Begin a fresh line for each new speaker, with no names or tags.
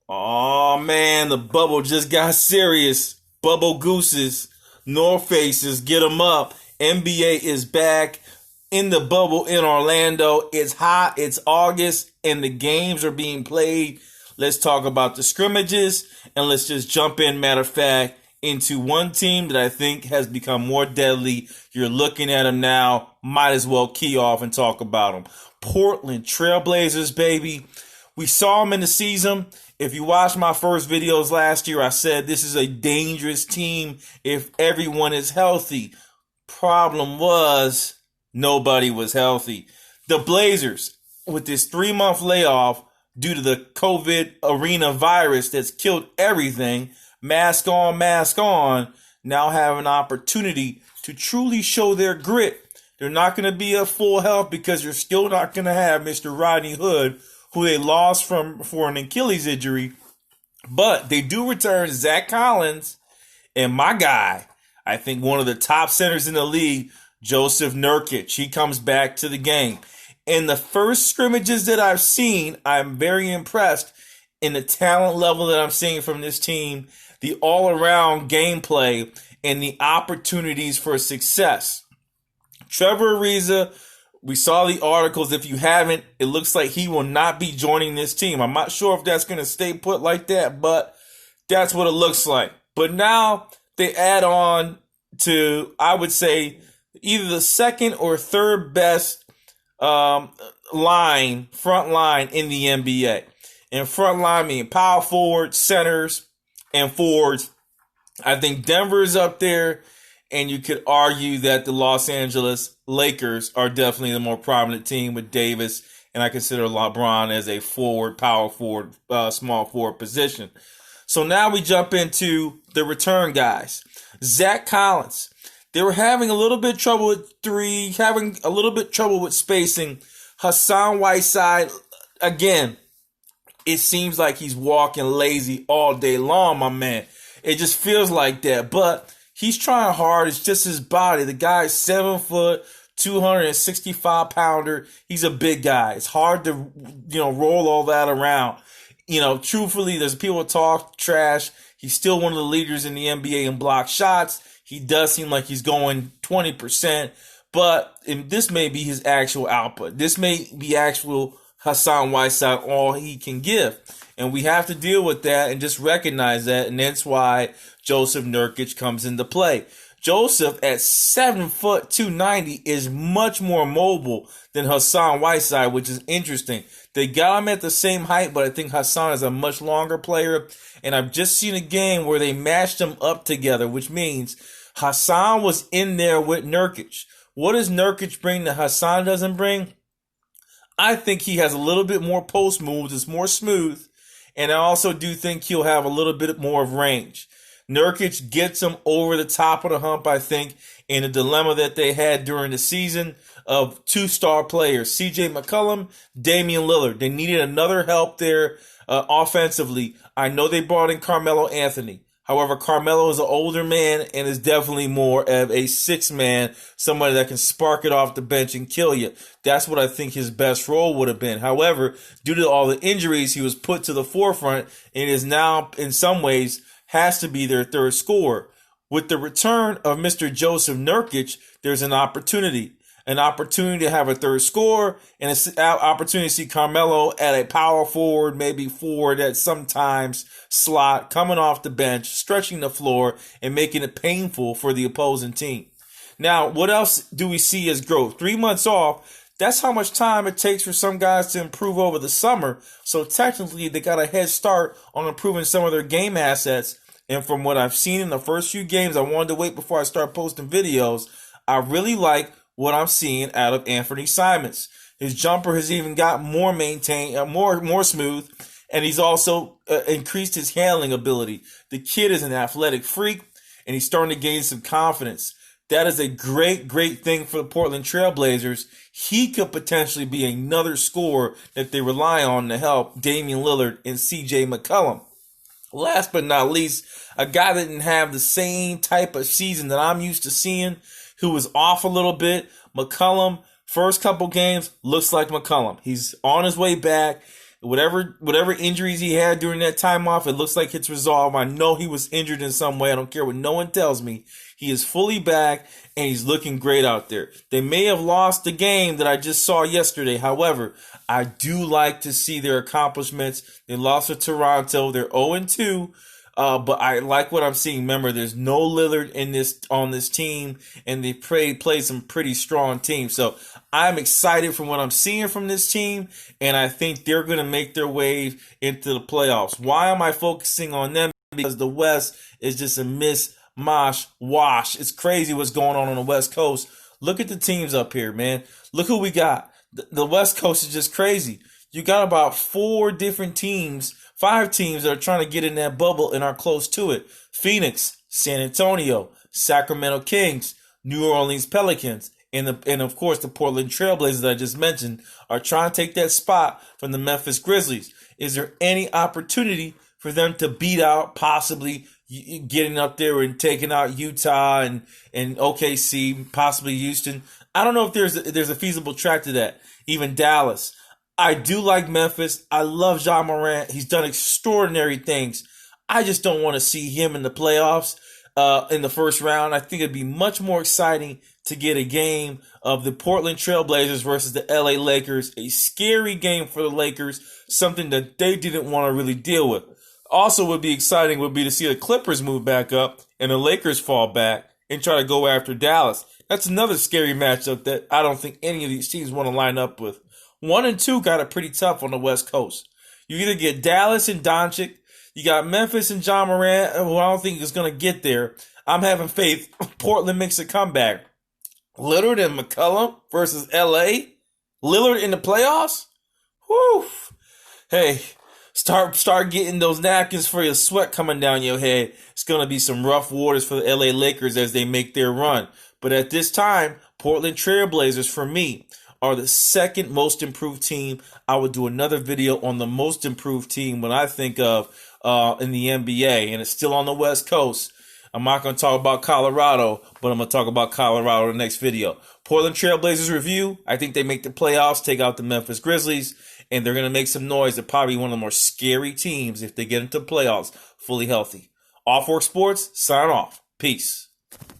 Oh man, the bubble just got serious. Bubble gooses, North Faces, get them up. NBA is back in the bubble in Orlando. It's hot, it's August, and the games are being played. Let's talk about the scrimmages, and let's just jump in, matter of fact, into one team that I think has become more deadly. You're looking at them now. Might as well key off and talk about them. Portlandtrailblazers, baby. We saw them in the season. If you watched my first videos last year, I said this is a dangerous team if everyone is healthy. Problem was, nobody was healthy. The Blazers, with this 3-month layoff due to the COVID arena virus that's killed everything, mask on, now have an opportunity to truly show their grit. They're not going to be at full health because you're still not going to have Mr. Rodney Hood, who they lost for an Achilles injury. But they do return Zach Collins and my guy, I think one of the top centers in the league, Joseph Nurkic. He comes back to the game. In the first scrimmages that I've seen, I'm very impressed in the talent level that I'm seeing from this team, the all-around gameplay, and the opportunities for success. Trevor Ariza, we saw the articles. If you haven't, it looks like he will not be joining this team. I'm not sure if that's going to stay put like that, but that's what it looks like. But now they add on to, I would say, either the second or third best front line in the NBA. And front line meaning power forwards, centers, and forwards. I think Denver is up there, and you could argue that the Los Angeles Lakers are definitely the more prominent team with Davis, and I consider LeBron as a forward, power forward, small forward position. So now we jump into the return guys. Zach Collins. They were having a little bit of trouble with three, having a little bit of trouble with spacing. Hassan Whiteside, again, it seems like he's walking lazy all day long, my man. It just feels like that. But he's trying hard. It's just his body. The guy's 7 foot, 265 pounder. He's a big guy. It's hard to, roll all that around. Truthfully, there's people talk trash. He's still one of the leaders in the NBA in block shots. He does seem like he's going 20%, but this may be his actual output. This may be actual Hassan Whiteside, all he can give. And we have to deal with that and just recognize that. And that's why Joseph Nurkic comes into play. Joseph at 7 foot 290 is much more mobile than Hassan Whiteside, which is interesting. They got him at the same height, but I think Hassan is a much longer player. And I've just seen a game where they matched them up together, which means Hassan was in there with Nurkic. What does Nurkic bring that Hassan doesn't bring? I think he has a little bit more post moves. It's more smooth. And I also do think he'll have a little bit more of range. Nurkic gets him over the top of the hump, I think, in a dilemma that they had during the season of 2-star players, C.J. McCollum, Damian Lillard. They needed another help there offensively. I know they brought in Carmelo Anthony. However, Carmelo is an older man and is definitely more of a 6-man, somebody that can spark it off the bench and kill you. That's what I think his best role would have been. However, due to all the injuries, he was put to the forefront and is now, in some ways, has to be their third scorer. With the return of Mr. Joseph Nurkic, there's an opportunity to have a third scorer, and an opportunity to see Carmelo at a power forward, maybe forward at sometimes slot, coming off the bench, stretching the floor, and making it painful for the opposing team. Now, what else do we see as growth? 3 months off, that's how much time it takes for some guys to improve over the summer. So technically, they got a head start on improving some of their game assets. And from what I've seen in the first few games, I wanted to wait before I start posting videos. I really like what I'm seeing out of Anthony Simons. His jumper has even got more maintained, more smooth, and he's also increased his handling ability. The kid is an athletic freak, and he's starting to gain some confidence. That is a great, great thing for the Portland Trailblazers. He could potentially be another scorer that they rely on to help Damian Lillard and C.J. McCollum. Last but not least, a guy that didn't have the same type of season that I'm used to seeing, who was off a little bit. McCollum, first couple games, looks like McCollum. He's on his way back. Whatever injuries he had during that time off, it looks like it's resolved. I know he was injured in some way. I don't care what no one tells me. He is fully back, and he's looking great out there. They may have lost the game that I just saw yesterday. However, I do like to see their accomplishments. They lost to Toronto. They're 0-2. But I like what I'm seeing. Remember, there's no Lillard on this team, and they played some pretty strong teams. So I'm excited from what I'm seeing from this team, and I think they're going to make their way into the playoffs. Why am I focusing on them? Because the West is just a wash. It's crazy what's going on the West Coast. Look at the teams up here, man. Look who we got. The West Coast is just crazy. You got about 5 teams that are trying to get in that bubble and are close to it. Phoenix, San Antonio, Sacramento Kings, New Orleans Pelicans, and of course the Portland Trailblazers that I just mentioned are trying to take that spot from the Memphis Grizzlies. Is there any opportunity for them to beat out, possibly getting up there and taking out Utah and OKC, possibly Houston? I don't know if there's a feasible track to that. Even Dallas. I do like Memphis. I love Ja Morant. He's done extraordinary things. I just don't want to see him in the playoffs in the first round. I think it'd be much more exciting to get a game of the Portland Trailblazers versus the LA Lakers. A scary game for the Lakers, something that they didn't want to really deal with. Also would be exciting would be to see the Clippers move back up and the Lakers fall back and try to go after Dallas. That's another scary matchup that I don't think any of these teams want to line up with. 1 and 2 got it pretty tough on the West Coast. You either get Dallas and Doncic, you got Memphis and Ja Morant, who I don't think is going to get there. I'm having faith Portland makes a comeback. Lillard and McCollum versus LA. Lillard in the playoffs? Whew. Hey, start getting those napkins for your sweat coming down your head. It's going to be some rough waters for the LA Lakers as they make their run. But at this time, Portland Trailblazers, for me, are the second most improved team. I would do another video on the most improved team when I think of in the NBA, and it's still on the West Coast. I'm not going to talk about Colorado, but I'm going to talk about Colorado in the next video. Portland Trailblazers review. I think they make the playoffs, take out the Memphis Grizzlies, and they're going to make some noise. They're probably one of the more scary teams if they get into the playoffs fully healthy. Off Work Sports, sign off. Peace.